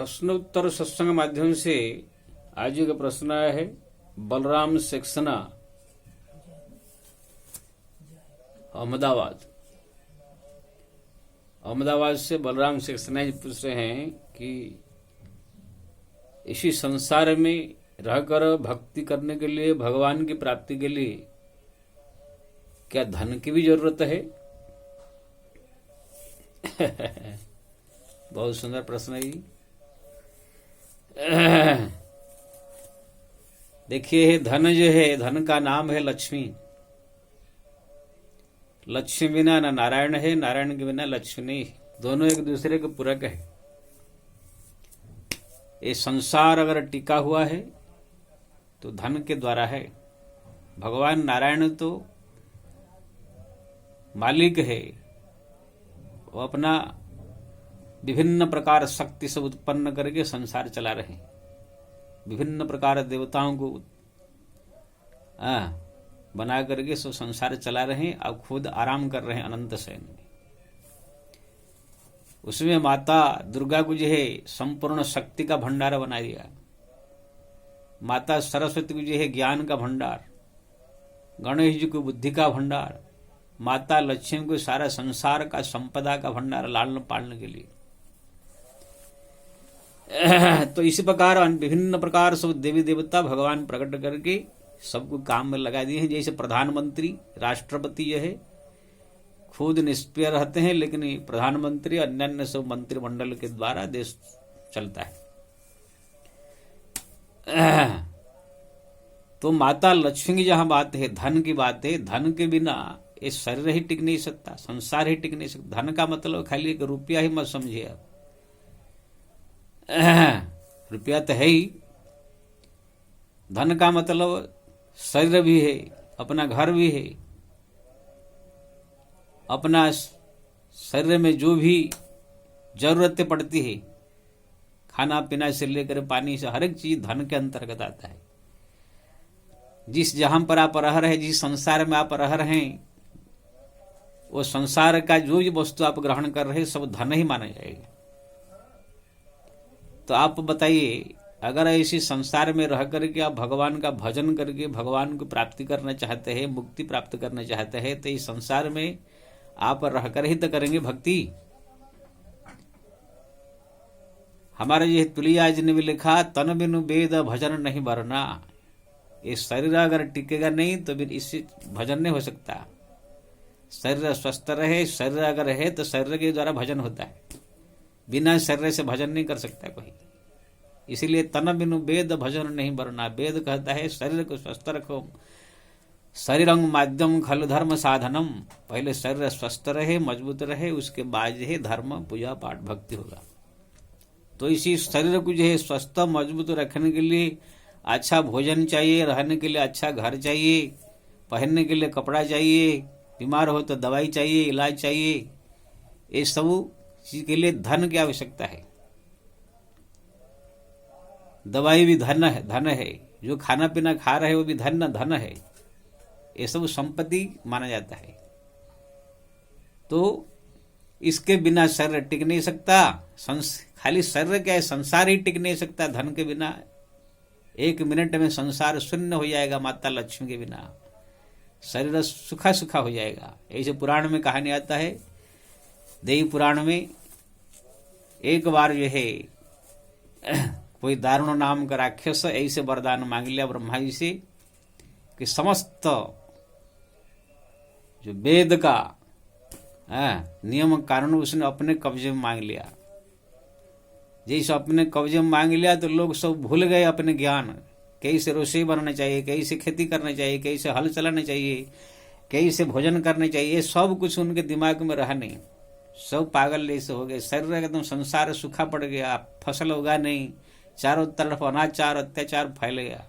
प्रश्नोत्तर सत्संग माध्यम से आज का प्रश्न आया है। बलराम सक्सेना, अहमदाबाद से बलराम सक्सेना जी पूछ रहे हैं कि इसी संसार में रहकर भक्ति करने के लिए, भगवान की प्राप्ति के लिए क्या धन की भी जरूरत है? बहुत सुंदर प्रश्न है जी। देखिए, धन जो है, धन का नाम है लक्ष्मी। लक्ष्मी बिना न नारायण है, नारायण के बिना लक्ष्मी नहीं। दोनों एक दूसरे के पूरक है। ये संसार अगर टिका हुआ है तो धन के द्वारा है। भगवान नारायण तो मालिक है, वो अपना विभिन्न प्रकार शक्ति से उत्पन्न करके संसार चला रहे हैं। विभिन्न प्रकार देवताओं को बना करके सब संसार चला रहे हैं। अब खुद आराम कर रहे हैं अनंत शयन में। उसमें माता दुर्गा को जो है संपूर्ण शक्ति का भंडार बना दिया। माता सरस्वती को जो है ज्ञान का भंडार, गणेश जी को बुद्धि का भंडार, माता लक्ष्मी को सारा संसार का संपदा का भंडार लालन पालने के लिए। तो इसी प्रकार विभिन्न प्रकार सब देवी देवता भगवान प्रकट करके सबको काम में लगा दिए हैं। जैसे प्रधानमंत्री, राष्ट्रपति जो है खुद निष्क्रिय रहते हैं, लेकिन प्रधानमंत्री अन्य सब मंत्रिमंडल के द्वारा देश चलता है। तो माता लक्ष्मी की जहां बात है, धन की बात है, धन के बिना ये शरीर ही टिक नहीं सकता, संसार ही टिक नहीं सकता। धन का मतलब खाली एक रुपया ही मत समझिए आप। रुपया तो है ही। धन का मतलब शरीर भी है, अपना घर भी है, अपना शरीर में जो भी जरूरतें पड़ती है, खाना पीना से लेकर पानी से हर एक चीज धन के अंतर्गत आता है। जिस जहां पर आप रह रहे, जिस संसार में आप रह रहे हैं, वो संसार का जो भी वस्तु आप ग्रहण कर रहे हैं सब धन ही माना जाएगा। तो आप बताइए, अगर ऐसी संसार में रह करके आप भगवान का भजन करके भगवान को प्राप्ति करना चाहते हैं, मुक्ति प्राप्त करना चाहते हैं, तो इस संसार में आप रहकर ही तो करेंगे भक्ति। हमारे ये तुलिया जी ने भी लिखा, तन बिनु वेद भजन नहीं बरना। ये शरीर अगर टिकेगा नहीं तो फिर इससे भजन नहीं हो सकता। शरीर स्वस्थ रहे, शरीर अगर है तो शरीर के द्वारा भजन होता है। बिना शरीर से भजन नहीं कर सकता कोई। इसीलिए तन बिनु वेद भजन नहीं बरना। वेद कहता है शरीर को स्वस्थ रखो। शरीरंग माध्यम खल धर्म साधनम। पहले शरीर स्वस्थ रहे, मजबूत रहे, उसके बाद जो है धर्म, पूजा पाठ, भक्ति होगा। तो इसी शरीर को जो है स्वस्थ मजबूत रखने के लिए अच्छा भोजन चाहिए, रहने के लिए अच्छा घर चाहिए, पहनने के लिए कपड़ा चाहिए, बीमार हो तो दवाई चाहिए, इलाज चाहिए। ये सब चीज के लिए धन की आवश्यकता है। दवाई भी धन है, जो खाना पीना खा रहे वो भी धन है। ये सब संपत्ति माना जाता है। तो इसके बिना शरीर टिक नहीं सकता। खाली शरीर क्या है, संसार ही टिक नहीं सकता धन के बिना। 1 मिनट में संसार शून्य हो जाएगा माता लक्ष्मी के बिना। शरीर सुखा सुखा हो जाएगा। ऐसे पुराण में कहानी आता है, देवी पुराण में, एक बार जो है कोई दारुण नाम का राक्षस ऐसे वरदान मांग लिया ब्रह्मा जी से कि समस्त जो वेद का नियम कानून उसने अपने कब्जे में मांग लिया। जैसे अपने कब्जे में मांग लिया तो लोग सब भूल गए अपने ज्ञान। कैसे रसोई बनाना चाहिए, कैसे खेती करना चाहिए, कैसे हल चलाना चाहिए, कैसे भोजन करना चाहिए, सब कुछ उनके दिमाग में रहा नहीं। सब पागल जैसे हो गए। शरीर एकदम संसार सूखा पड़ गया, फसल होगा नहीं, चारों तरफ अनाचार अत्याचार फैल गया।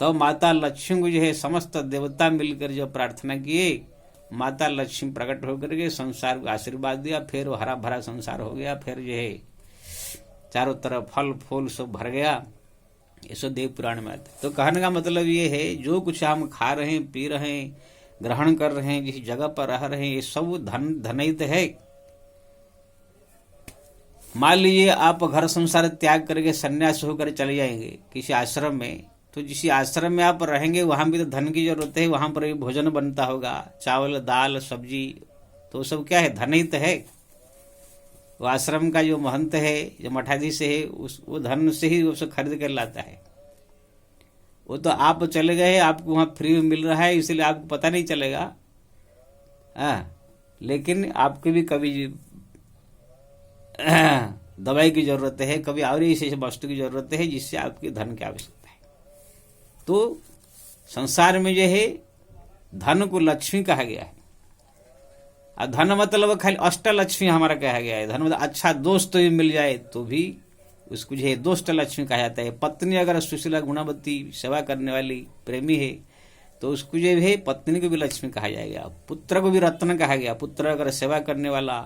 तो माता लक्ष्मी को जो है समस्त देवता मिलकर जो प्रार्थना किए, माता लक्ष्मी प्रकट होकर के संसार को आशीर्वाद दिया। फिर हरा भरा संसार हो गया। फिर जो है चारों तरफ फल फूल सब भर गया। ये सब देव पुराण में आता है। तो कहने का मतलब ये है, जो कुछ हम खा रहे हैं, पी रहे हैं, ग्रहण कर रहे हैं, जिस जगह पर रह रहे हैं, ये सब धन ही तो है। मान लीजिए आप घर संसार त्याग करके सन्यास होकर चले जाएंगे किसी आश्रम में, तो जिस आश्रम में आप रहेंगे वहां भी तो धन की जरूरत है, वहां पर भी भोजन बनता होगा, चावल दाल सब्जी, तो सब क्या है, धन ही तो है। वो आश्रम का जो महंत है, जो मठाधीश है, वो धन से ही उसे खरीद कर लाता है। वो तो आप चले गए, आपको वहां फ्री में मिल रहा है, इसलिए आपको पता नहीं चलेगा। लेकिन आपको भी कभी दवाई की जरूरत है, कभी और ऐसी वस्तु की जरूरत है जिससे आपकी धन की आवश्यकता है। तो संसार में जो है धन को लक्ष्मी कहा गया है। और धन मतलब खाली अष्टलक्ष्मी हमारा कहा गया है। धन मतलब अच्छा दोस्त भी मिल जाए तो भी उसको जो है दोस्त लक्ष्मी कहा जाता है। पत्नी अगर सुशीला गुणवती सेवा करने वाली प्रेमी है तो उसको जो है पत्नी को भी लक्ष्मी कहा जाएगा। पुत्र को भी रत्न कहा गया। पुत्र अगर सेवा करने वाला,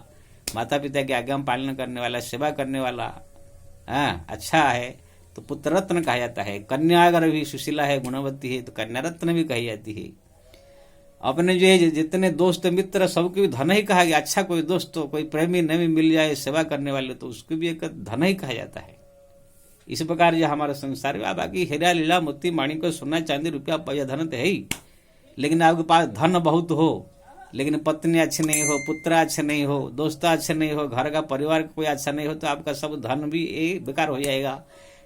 माता पिता की आज्ञा पालन करने वाला, सेवा करने वाला अच्छा है तो पुत्र रत्न कहा जाता है। कन्या अगर भी सुशीला है, गुणवती है तो कन्या रत्न भी कही जाती है। अपने जो है जितने दोस्त मित्र सबको भी धन ही कहा गया। अच्छा कोई दोस्त तो कोई प्रेमी नहीं मिल जाए सेवा करने वाले तो उसको भी एक धन ही कहा जाता है। इस प्रकार जो हमारे संसार में बाकी हीरा लीला मोती माणिक सोना चांदी रुपया पैसा धन तो है ही, लेकिन आपके पास धन बहुत हो लेकिन पत्नी अच्छी नहीं हो, पुत्र अच्छे नहीं हो, दोस्त अच्छे नहीं हो, घर का परिवार कोई अच्छा नहीं हो तो आपका सब धन भी बेकार हो जाएगा,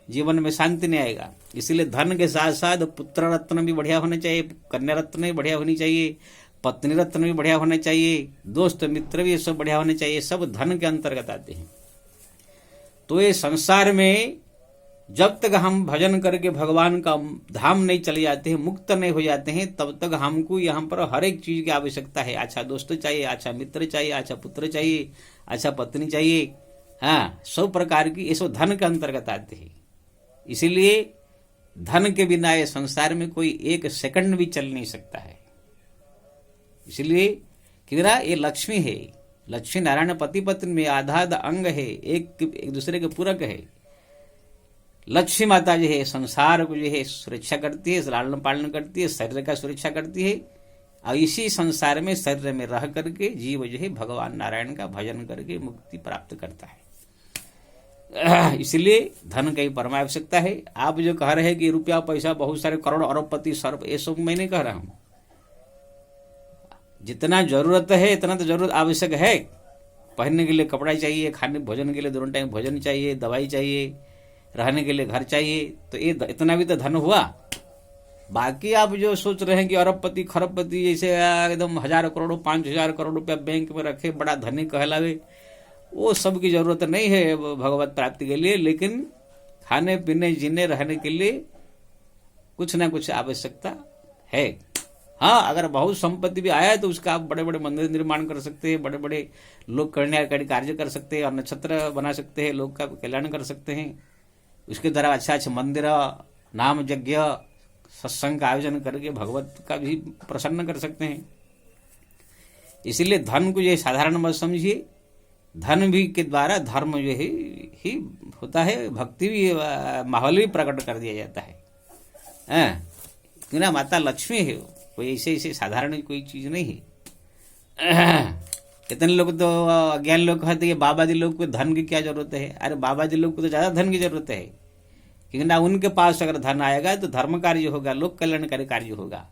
जीवन में शांति नहीं आएगा। इसीलिए धन के साथ साथ पुत्र रत्न भी बढ़िया होने चाहिए, कन्या रत्न भी बढ़िया होनी चाहिए, पत्नी रत्न भी बढ़िया होने चाहिए, दोस्त मित्र भी सब बढ़िया होने चाहिए। सब धन के अंतर्गत आते हैं। तो ये संसार में जब तक हम भजन करके भगवान का धाम नहीं चले जाते हैं, मुक्त नहीं हो जाते हैं, तब तक हमको यहाँ पर हर एक चीज की आवश्यकता है। अच्छा दोस्त चाहिए, अच्छा मित्र चाहिए, अच्छा पुत्र चाहिए, अच्छा पत्नी चाहिए। सब प्रकार की ये सब धन के अंतर्गत आते हैं। इसीलिए धन के बिना ये संसार में कोई एक सेकंड भी चल नहीं सकता है। इसलिए किरा ये लक्ष्मी है। लक्ष्मी नारायण पति पत्नी में आधा अंग है, एक दूसरे के पूरक है। लक्ष्मी माता जो है संसार को जो है सुरक्षा करती है, लालन पालन करती है, शरीर का सुरक्षा करती है। और इसी संसार में शरीर में रह करके जीव जो है भगवान नारायण का भजन करके मुक्ति प्राप्त करता है। इसलिए धन की परम आवश्यकता है। आप जो कह रहे हैं कि रुपया पैसा बहुत सारे करोड़ अरबपति सर्व, ये सब मैं नहीं कह रहा हूं। जितना जरूरत है इतना तो जरूरत आवश्यक है। पहनने के लिए कपड़ा चाहिए, खाने भोजन के लिए दोनों टाइम भोजन चाहिए, दवाई चाहिए, रहने के लिए घर चाहिए, तो ये इतना भी तो धन हुआ। बाकी आप जो सोच रहे हैं कि अरबपति खरबपति जैसे एकदम हजार करोड़ 5,000 करोड़ रुपया बैंक में रखे बड़ा धनी कहलावे, वो सब की जरूरत नहीं है भगवत प्राप्ति के लिए। लेकिन खाने पीने जीने रहने के लिए कुछ ना कुछ आवश्यकता है। अगर बहुत संपत्ति भी आया है तो उसका आप बड़े बड़े मंदिर निर्माण कर सकते हैं, बड़े बड़े लोग कल्याणकारी कार्य कर सकते हैं और नक्षत्र बना सकते हैं, लोग का कल्याण कर सकते हैं। उसके द्वारा अच्छा अच्छा मंदिर, नाम यज्ञ, सत्संग का आयोजन करके भगवत का भी प्रसन्न कर सकते हैं। इसीलिए धन को ये साधारण मत समझिए। धन भी के द्वारा धर्म जो है ही होता है, भक्ति भी माहौल भी प्रकट कर दिया जाता है। क्यों माता लक्ष्मी है, कोई ऐसे साधारण कोई चीज नहीं है। कितने लोग तो अज्ञान लोग कहते हैं बाबा जी लोग को धन की क्या जरूरत है। अरे बाबा जी लोग को तो ज्यादा धन की जरूरत है, क्योंकि ना उनके पास अगर धन आएगा तो धर्म कार्य होगा, लोक कल्याणकारी कार्य होगा।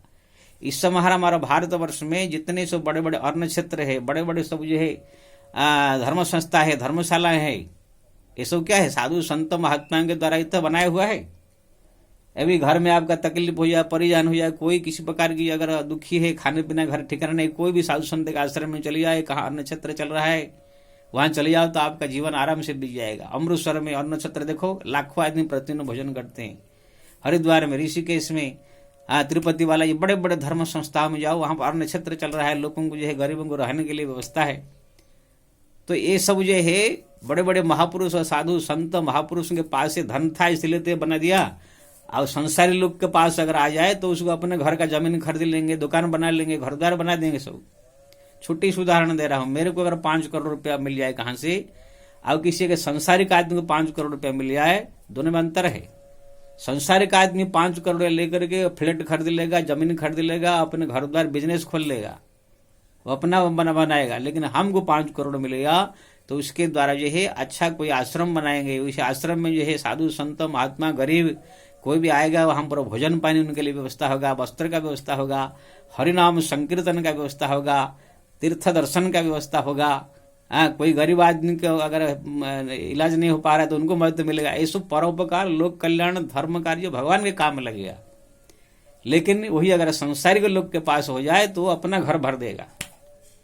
इस समय हमारा भारतवर्ष में जितने सब बड़े बड़े अन्न क्षेत्र है, बड़े बड़े सब जो है धर्म संस्था है, धर्मशालाएं है, ये सब क्या है, साधु संत महात्माओं के द्वारा इतना बनाया हुआ है। अभी घर में आपका तकलीफ हो जाए, परिजान हो जाए, कोई किसी प्रकार की अगर दुखी है, खाने पीने घर ठिकाना नहीं, कोई भी साधु संत के आश्रम में चले जाए, कहाँ अन्न क्षेत्र चल रहा है वहां चले जाओ तो आपका जीवन आराम से बीत जाएगा। अमृतसर में अन्न क्षेत्र देखो, लाखों आदमी प्रतिदिन भोजन करते हैं। हरिद्वार में, ऋषिकेश में, तिरुपति वाला, ये बड़े बड़े धर्म संस्थाओं में जाओ, वहां पर अन्न क्षेत्र चल रहा है, लोगों को जो है गरीबों को रहने के लिए व्यवस्था है। तो ये सब जो है बड़े बड़े महापुरुष और साधु संत महापुरुषों के पास से धन था इसलिए तो बना दिया। और संसारी लोग के पास अगर आ जाए तो उसको अपने घर का जमीन खरीद लेंगे, दुकान बना लेंगे, घर द्वार बना देंगे। सब छोटी सी उदाहरण दे रहा हूं। मेरे को अगर 5 करोड़ रुपया मिल जाए कहां से, और किसी के संसारिक आदमी को 5 करोड़ रुपया मिल जाए, दोनों में अंतर है। संसारिक आदमी 5 करोड़ लेकर के फ्लैट खरीद लेगा, जमीन खरीद लेगा, अपने घर द्वार बिजनेस खोल लेगा, वो अपना बनाएगा। लेकिन हमको 5 करोड़ मिलेगा तो उसके द्वारा जो है अच्छा कोई आश्रम बनाएंगे, उस आश्रम में जो है साधु संत महात्मा गरीब कोई भी आएगा वहां पर भोजन पानी उनके लिए व्यवस्था होगा, वस्त्र का व्यवस्था होगा, हरिनाम संकीर्तन का व्यवस्था होगा, तीर्थ दर्शन का व्यवस्था होगा। कोई गरीब आदमी को अगर इलाज नहीं हो पा रहा है तो उनको मदद मिलेगा। ये सब परोपकार लोक कल्याण धर्म कार्य भगवान के काम में लगेगा। लेकिन वही अगर संसारिक लोग के पास हो जाए तो अपना घर भर देगा।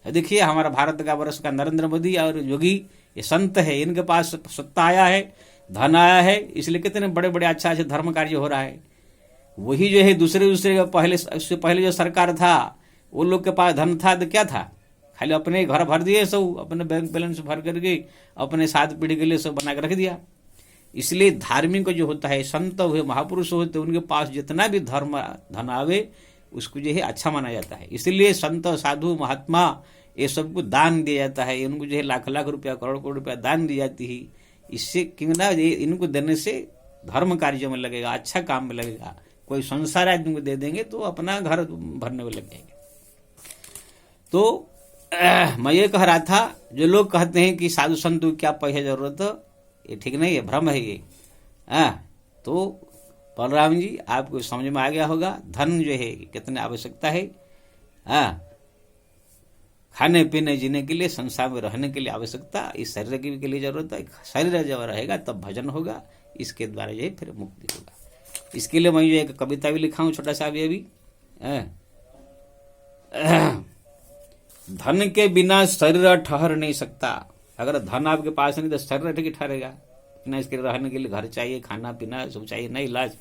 देखिए हमारा भारत का वर्ष का नरेंद्र मोदी और योगी ये संत है, इनके पास सत्ता आया है, धन आया है, इसलिए कितने बड़े बड़े अच्छा अच्छा धर्म कार्य हो रहा है। वही जो है दूसरे पहले उससे पहले जो सरकार था वो लोग के पास धन था तो क्या था, खाली अपने घर भर दिए, सब अपने बैंक बैलेंस भर करके अपने 7 पीढ़ी के लिए सब बना के रख दिया। इसलिए धार्मिक जो होता है, संत हुए महापुरुष होते उनके पास जितना भी धर्म धन आवे उसको जो है अच्छा माना जाता है। इसलिए संत साधु महात्मा ये सबको दान दिया जाता है, उनको जो है लाख लाख रुपया करोड़ करोड़ रुपया दान दी जाती है। इससे क्यों ना इनको देने से धर्म कार्यों में लगेगा, अच्छा काम में लगेगा। कोई संसार आदमी को दे देंगे तो अपना घर भरने में लग जाएंगे। तो मैं ये कह रहा था, जो लोग कहते हैं कि साधु संत को क्या पैसे जरूरत, ये ठीक नहीं है, भ्रम है ये। तो बलराम जी आपको समझ में आ गया होगा धन जो है कितनी आवश्यकता है। खाने पीने जीने के लिए, संसार में रहने के लिए आवश्यकता, इस शरीर की के लिए जरूरत है। शरीर जब रहेगा तब भजन होगा, इसके द्वारा जो है फिर मुक्ति होगा। इसके लिए मैं जो एक कविता भी लिखा हूं छोटा सा अभी। धन के बिना शरीर ठहर नहीं सकता। अगर धन आपके पास नहीं तो शरीर ठीक ठहरेगा ना। इसके रहने के लिए घर चाहिए, खाना पीना सब चाहिए, नहीं इलाज।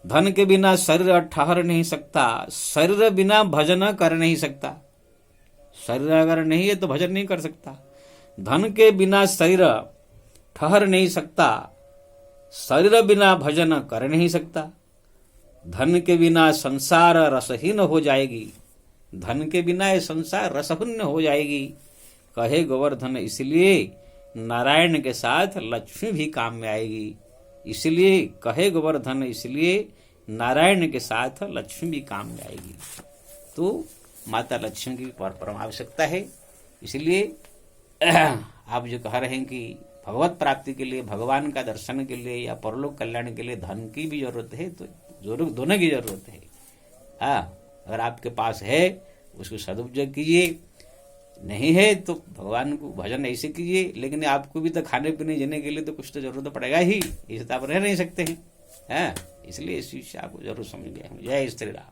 धन के बिना शरीर ठहर नहीं सकता, शरीर बिना भजन कर नहीं सकता। शरीर अगर नहीं है तो भजन नहीं कर सकता। धन के बिना शरीर ठहर नहीं सकता, शरीर बिना भजन कर नहीं सकता। धन के बिना संसार रसहीन हो जाएगी, धन के बिना ये संसार रसहीन हो जाएगी। कहे गोवर्धन इसलिए नारायण के साथ लक्ष्मी भी काम में आएगी। इसलिए कहे गोवर्धन इसलिए नारायण के साथ लक्ष्मी भी काम में आएगी। तो माता लक्ष्मी की परम आवश्यकता है। इसलिए आप जो कह रहे हैं कि भगवत प्राप्ति के लिए, भगवान का दर्शन के लिए या परलोक कल्याण के लिए धन की भी जरूरत है, तो जरूर दोनों की जरूरत है। अगर आपके पास है उसको सदुपयोग कीजिए, नहीं है तो भगवान को भजन ऐसे कीजिए। लेकिन आपको भी तो खाने पीने जीने के लिए तो कुछ तो जरूरत पड़ेगा ही, इसे तो आप रह नहीं सकते हैं। इसलिए इस चीज से आपको जरूर समझ गया। जय श्री राम।